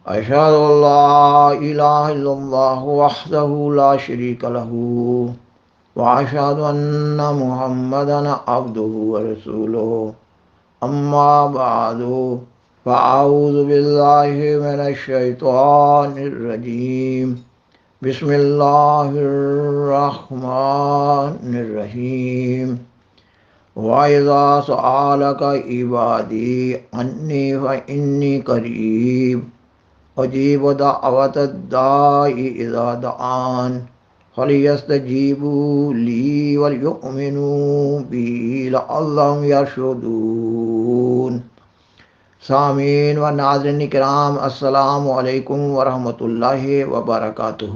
أشهد أن لا إله إلا الله وحده لا شريك له وأشهد أن محمدا عبده ورسوله أما بعد فأعوذ بالله من الشيطان الرجيم بسم الله الرحمن الرحيم وَإِذَا سَأَلَكَ عِبَادِي عَنِّي فَإِنِّي قَرِيبٌ أُجِيبُ دَعْوَةَ الدَّاعِ إِذَا دَعَانِ فَلْيَسْتَجِيبُوا لِي وَلْيُؤْمِنُوا بِي لَعَلَّهُمْ يَرْشُدُونَ۔ سامعین و ناظرین کرام، السلام علیکم ورحمۃ اللہ وبرکاتہ۔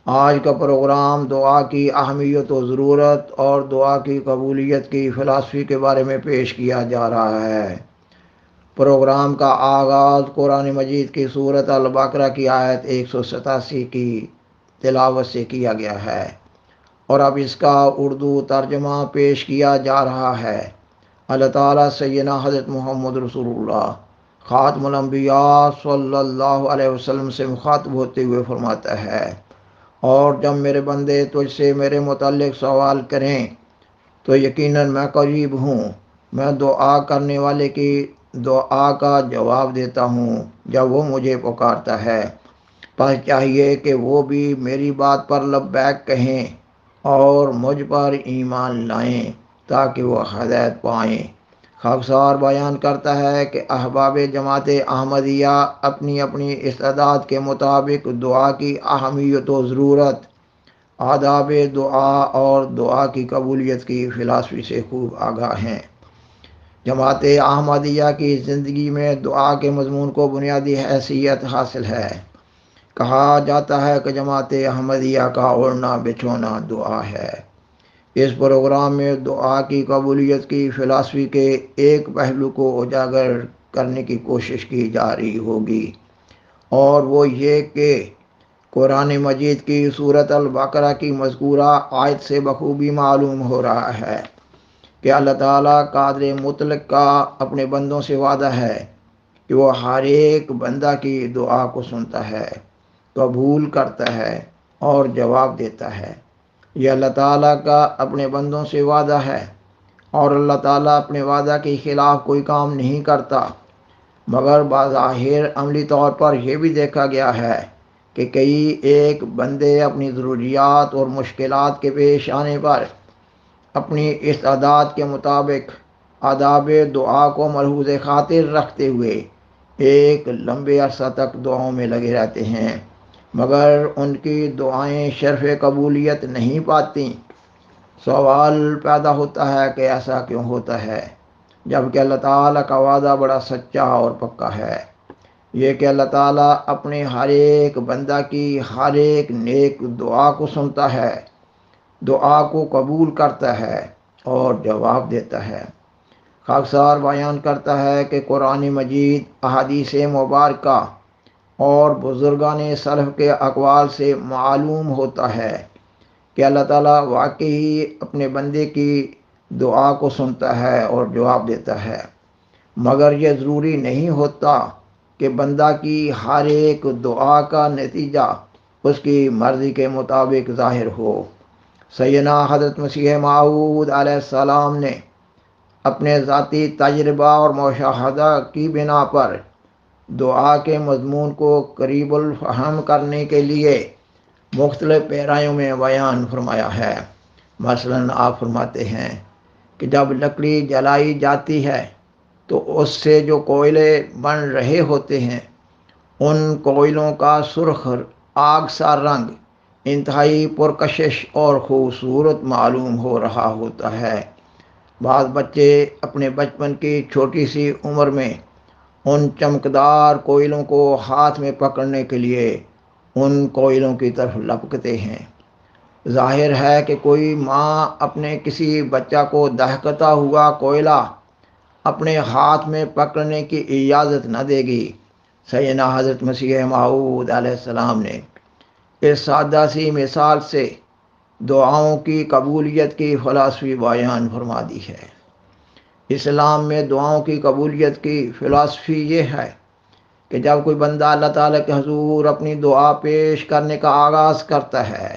آج کا پروگرام دعا کی اہمیت و ضرورت اور دعا کی قبولیت کی فلسفی کے بارے میں پیش کیا جا رہا ہے۔ پروگرام کا آغاز قرآن مجید کی سورۃ البقرہ کی آیت 187 کی تلاوت سے کیا گیا ہے، اور اب اس کا اردو ترجمہ پیش کیا جا رہا ہے۔ اللہ تعالیٰ سیدنا حضرت محمد رسول اللہ خاتم الانبیاء صلی اللہ علیہ وسلم سے مخاطب ہوتے ہوئے فرماتا ہے، اور جب میرے بندے تجھ سے میرے متعلق سوال کریں تو یقیناً میں قریب ہوں، میں دعا کرنے والے کی دعا کا جواب دیتا ہوں جب وہ مجھے پکارتا ہے۔ پس چاہیے کہ وہ بھی میری بات پر لبیک کہیں اور مجھ پر ایمان لائیں تاکہ وہ ہدایت پائیں۔ خاکسار بیان کرتا ہے کہ احباب جماعت احمدیہ اپنی اپنی استعداد کے مطابق دعا کی اہمیت و ضرورت، آداب دعا اور دعا کی قبولیت کی فلسفی سے خوب آگاہ ہیں۔ جماعت احمدیہ کی زندگی میں دعا کے مضمون کو بنیادی حیثیت حاصل ہے۔ کہا جاتا ہے کہ جماعت احمدیہ کا اوڑھنا بچھونا دعا ہے۔ اس پروگرام میں دعا کی قبولیت کی فلسفی کے ایک پہلو کو اجاگر کرنے کی کوشش کی جا رہی ہوگی، اور وہ یہ کہ قرآن مجید کی سورۃ البقرہ کی مذکورہ آیت سے بخوبی معلوم ہو رہا ہے کہ اللہ تعالیٰ قادر مطلق کا اپنے بندوں سے وعدہ ہے کہ وہ ہر ایک بندہ کی دعا کو سنتا ہے، قبول کرتا ہے اور جواب دیتا ہے۔ یہ اللہ تعالیٰ کا اپنے بندوں سے وعدہ ہے، اور اللہ تعالیٰ اپنے وعدہ کے خلاف کوئی کام نہیں کرتا، مگر بظاہر عملی طور پر یہ بھی دیکھا گیا ہے کہ کئی ایک بندے اپنی ضروریات اور مشکلات کے پیش آنے پر اپنی استعداد کے مطابق آداب دعا کو ملحوظ خاطر رکھتے ہوئے ایک لمبے عرصہ تک دعاؤں میں لگے رہتے ہیں، مگر ان کی دعائیں شرف قبولیت نہیں پاتی۔ سوال پیدا ہوتا ہے کہ ایسا کیوں ہوتا ہے، جبکہ اللہ تعالیٰ کا وعدہ بڑا سچا اور پکا ہے۔ یہ کہ اللہ تعالیٰ اپنے ہر ایک بندہ کی ہر ایک نیک دعا کو سنتا ہے، دعا کو قبول کرتا ہے اور جواب دیتا ہے۔ خاکسار بیان کرتا ہے کہ قرآن مجید احادیث مبارکہ اور بزرگان سلف کے اقوال سے معلوم ہوتا ہے کہ اللہ تعالیٰ واقعی اپنے بندے کی دعا کو سنتا ہے اور جواب دیتا ہے، مگر یہ ضروری نہیں ہوتا کہ بندہ کی ہر ایک دعا کا نتیجہ اس کی مرضی کے مطابق ظاہر ہو۔ سیدنا حضرت مسیح موعود علیہ السلام نے اپنے ذاتی تجربہ اور مشاہدہ کی بنا پر دعا کے مضمون کو قریب الفہم کرنے کے لیے مختلف پیرایوں میں بیان فرمایا ہے۔ مثلاً آپ فرماتے ہیں کہ جب لکڑی جلائی جاتی ہے تو اس سے جو کوئلے بن رہے ہوتے ہیں، ان کوئلوں کا سرخ آگ سا رنگ انتہائی پرکشش اور خوبصورت معلوم ہو رہا ہوتا ہے۔ بعض بچے اپنے بچپن کی چھوٹی سی عمر میں ان چمکدار کوئلوں کو ہاتھ میں پکڑنے کے لیے ان کوئلوں کی طرف لپکتے ہیں۔ ظاہر ہے کہ کوئی ماں اپنے کسی بچہ کو دہکتا ہوا کوئلہ اپنے ہاتھ میں پکڑنے کی اجازت نہ دے گی۔ سیدنا حضرت مسیح موعود علیہ السلام نے اس سادہ سی مثال سے دعاؤں کی قبولیت کی فلسفی بیان فرما دی ہے۔ اسلام میں دعاؤں کی قبولیت کی فلسفی یہ ہے کہ جب کوئی بندہ اللہ تعالیٰ کے حضور اپنی دعا پیش کرنے کا آغاز کرتا ہے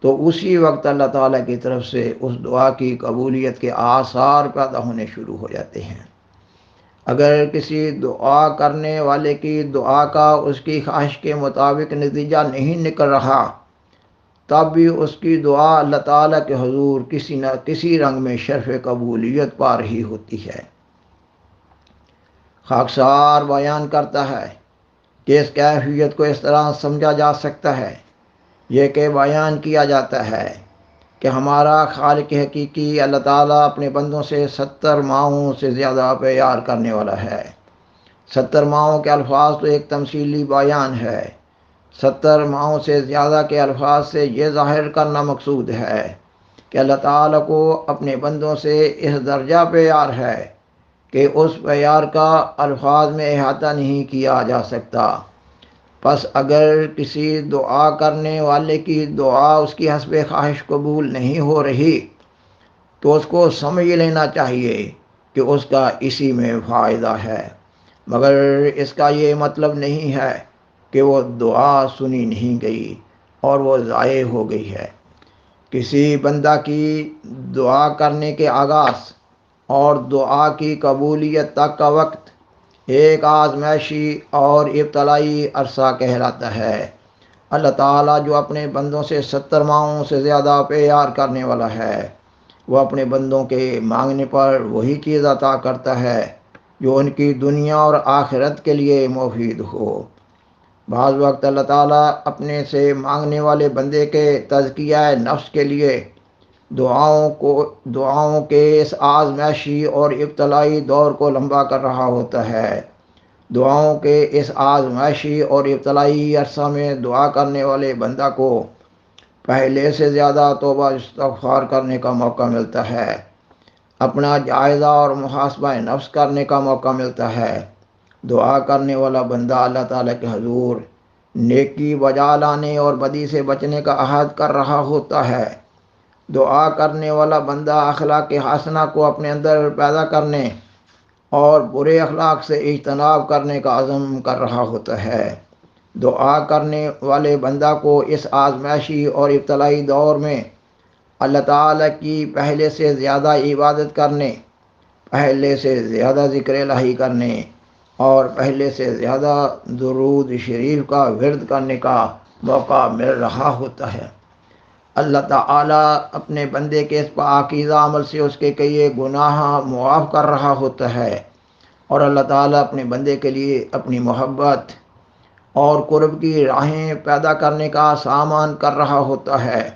تو اسی وقت اللہ تعالیٰ کی طرف سے اس دعا کی قبولیت کے آثار پیدا ہونے شروع ہو جاتے ہیں۔ اگر کسی دعا کرنے والے کی دعا کا اس کی خواہش کے مطابق نتیجہ نہیں نکل رہا، تب بھی اس کی دعا اللہ تعالیٰ کے حضور کسی نہ کسی رنگ میں شرف قبولیت پا رہی ہوتی ہے۔ خاکسار بیان کرتا ہے کہ اس کیفیت کو اس طرح سمجھا جا سکتا ہے، یہ کہ بیان کیا جاتا ہے کہ ہمارا خالق حقیقی اللہ تعالیٰ اپنے بندوں سے 70 ماہوں سے زیادہ پیار کرنے والا ہے۔ 70 ماہوں کے الفاظ تو ایک تمثیلی بیان ہے۔ 70 ماہوں سے زیادہ کے الفاظ سے یہ ظاہر کرنا مقصود ہے کہ اللہ تعالیٰ کو اپنے بندوں سے اس درجہ پیار ہے کہ اس پیار کا الفاظ میں احاطہ نہیں کیا جا سکتا۔ پس اگر کسی دعا کرنے والے کی دعا اس کی حسب خواہش قبول نہیں ہو رہی تو اس کو سمجھ لینا چاہیے کہ اس کا اسی میں فائدہ ہے، مگر اس کا یہ مطلب نہیں ہے کہ وہ دعا سنی نہیں گئی اور وہ ضائع ہو گئی ہے۔ کسی بندہ کی دعا کرنے کے آغاز اور دعا کی قبولیت تک کا وقت ایک آزمائشی اور ابتلائی عرصہ کہلاتا ہے۔ اللہ تعالیٰ جو اپنے بندوں سے 70 ماہوں سے زیادہ پیار کرنے والا ہے، وہ اپنے بندوں کے مانگنے پر وہی چیز عطا کرتا ہے جو ان کی دنیا اور آخرت کے لیے مفید ہو۔ بعض وقت اللہ تعالیٰ اپنے سے مانگنے والے بندے کے تزکیہ نفس کے لیے دعاؤں کے اس آزمائشی اور ابتلائی دور کو لمبا کر رہا ہوتا ہے۔ دعاؤں کے اس آزمائشی اور ابتلائی عرصہ میں دعا کرنے والے بندہ کو پہلے سے زیادہ توبہ استغفار کرنے کا موقع ملتا ہے، اپنا جائزہ اور محاسبہ نفس کرنے کا موقع ملتا ہے۔ دعا کرنے والا بندہ اللہ تعالیٰ کے حضور نیکی بجا لانے اور بدی سے بچنے کا عہد کر رہا ہوتا ہے۔ دعا کرنے والا بندہ اخلاق حسنہ کو اپنے اندر پیدا کرنے اور برے اخلاق سے اجتناب کرنے کا عزم کر رہا ہوتا ہے۔ دعا کرنے والے بندہ کو اس آزمائشی اور ابتلائی دور میں اللہ تعالیٰ کی پہلے سے زیادہ عبادت کرنے، پہلے سے زیادہ ذکر الہی کرنے اور پہلے سے زیادہ درود شریف کا ورد کرنے کا موقع مل رہا ہوتا ہے۔ اللہ تعالیٰ اپنے بندے کے اس پاکیزہ عمل سے اس کے کئی گناہ معاف کر رہا ہوتا ہے، اور اللہ تعالیٰ اپنے بندے کے لیے اپنی محبت اور قرب کی راہیں پیدا کرنے کا سامان کر رہا ہوتا ہے۔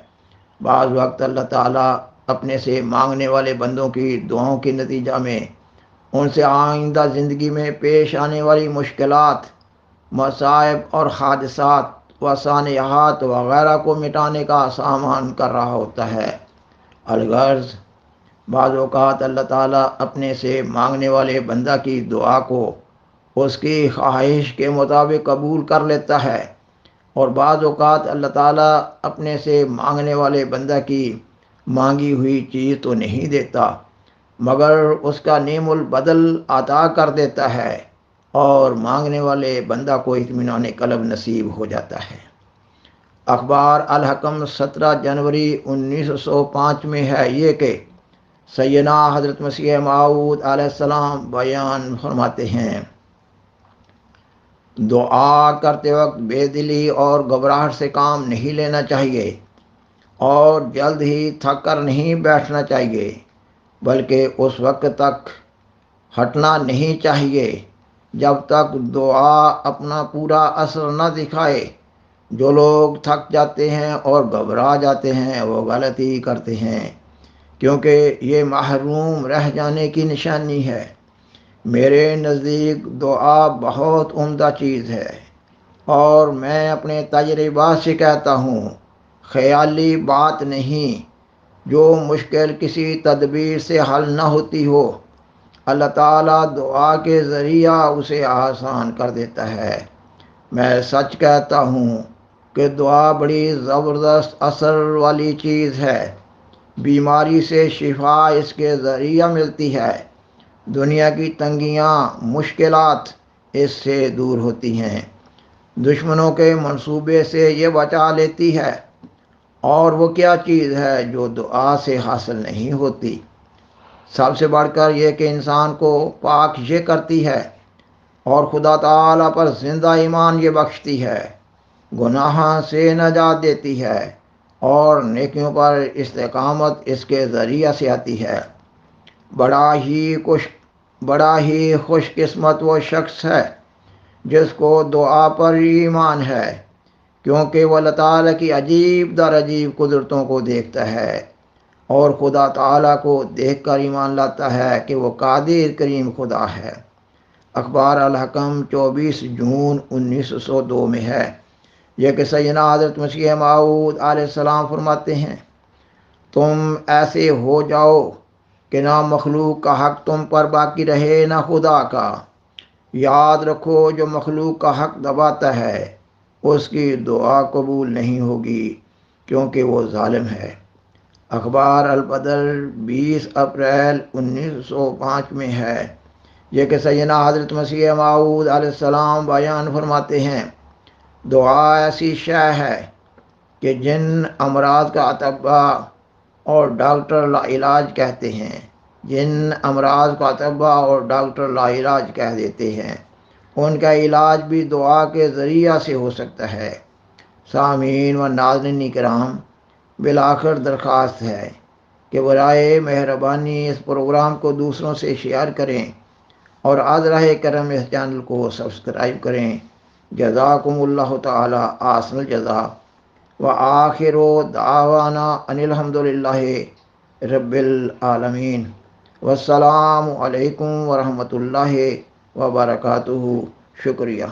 بعض وقت اللہ تعالیٰ اپنے سے مانگنے والے بندوں کی دعاؤں کے نتیجہ میں ان سے آئندہ زندگی میں پیش آنے والی مشکلات، مصائب اور حادثات و سانحات وغیرہ کو مٹانے کا سامان کر رہا ہوتا ہے۔ الغرض بعض اوقات اللہ تعالیٰ اپنے سے مانگنے والے بندہ کی دعا کو اس کی خواہش کے مطابق قبول کر لیتا ہے، اور بعض اوقات اللہ تعالیٰ اپنے سے مانگنے والے بندہ کی مانگی ہوئی چیز تو نہیں دیتا، مگر اس کا نعم البدل عطا کر دیتا ہے اور مانگنے والے بندہ کو اطمینان قلب نصیب ہو جاتا ہے۔ اخبار الحکم 17 جنوری 1905 میں ہے یہ کہ سیدنا حضرت مسیح موعود علیہ السلام بیان فرماتے ہیں، دعا کرتے وقت بے دلی اور گھبراہٹ سے کام نہیں لینا چاہیے اور جلد ہی تھک کر نہیں بیٹھنا چاہیے، بلکہ اس وقت تک ہٹنا نہیں چاہیے جب تک دعا اپنا پورا اثر نہ دکھائے۔ جو لوگ تھک جاتے ہیں اور گھبرا جاتے ہیں وہ غلطی کرتے ہیں، کیونکہ یہ محروم رہ جانے کی نشانی ہے۔ میرے نزدیک دعا بہت عمدہ چیز ہے، اور میں اپنے تجربات سے کہتا ہوں، خیالی بات نہیں۔ جو مشکل کسی تدبیر سے حل نہ ہوتی ہو، اللہ تعالیٰ دعا کے ذریعہ اسے آسان کر دیتا ہے۔ میں سچ کہتا ہوں کہ دعا بڑی زبردست اثر والی چیز ہے۔ بیماری سے شفا اس کے ذریعہ ملتی ہے۔ دنیا کی تنگیاں، مشکلات اس سے دور ہوتی ہیں، دشمنوں کے منصوبے سے یہ بچا لیتی ہے، اور وہ کیا چیز ہے جو دعا سے حاصل نہیں ہوتی۔ سب سے بڑھ کر یہ کہ انسان کو پاک یہ کرتی ہے اور خدا تعالیٰ پر زندہ ایمان یہ بخشتی ہے، گناہ سے نجات دیتی ہے، اور نیکیوں پر استقامت اس کے ذریعہ سے آتی ہے۔ بڑا ہی خوش قسمت وہ شخص ہے جس کو دعا پر ایمان ہے، کیونکہ وہ اللہ تعالیٰ کی عجیب در عجیب قدرتوں کو دیکھتا ہے اور خدا تعالیٰ کو دیکھ کر ایمان لاتا ہے کہ وہ قادر کریم خدا ہے۔ اخبار الحکم 24 جون 1902 میں ہے یہ کہ سیدنا حضرت مسیح موعود علیہ السلام فرماتے ہیں، تم ایسے ہو جاؤ کہ نہ مخلوق کا حق تم پر باقی رہے نہ خدا کا۔ یاد رکھو جو مخلوق کا حق دباتا ہے اس کی دعا قبول نہیں ہوگی، کیونکہ وہ ظالم ہے۔ اخبار البدر 20 اپریل 1905 میں ہے یہ کہ سیدنا حضرت مسیح موعود علیہ السلام بیان فرماتے ہیں، دعا ایسی شے ہے کہ جن امراض کا اطباء اور ڈاکٹر لا علاج کہتے ہیں، جن امراض کا اطباء اور ڈاکٹر لا علاج کہہ دیتے ہیں، ان کا علاج بھی دعا کے ذریعہ سے ہو سکتا ہے۔ سامعین و ناظرین کرام، بالآخر درخواست ہے کہ برائے مہربانی اس پروگرام کو دوسروں سے شیئر کریں اور عذرہ کرم اس چینل کو سبسکرائب کریں۔ جزاکم اللہ تعالی احسن الجزا، وآخر دعوانا ان الحمد للہ رب العالمین، والسلام علیکم ورحمۃ اللہ وبرکاتہ۔ شکریہ۔